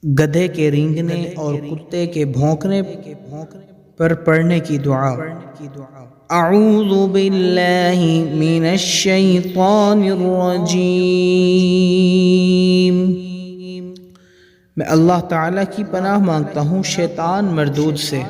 گدھے کے رینگنے اور کتے کے بھونکنے پر پڑھنے کی دعا۔ اعوذ باللہ من الشیطان الرجیم، میں اللہ تعالیٰ کی پناہ مانگتا ہوں شیطان مردود سے۔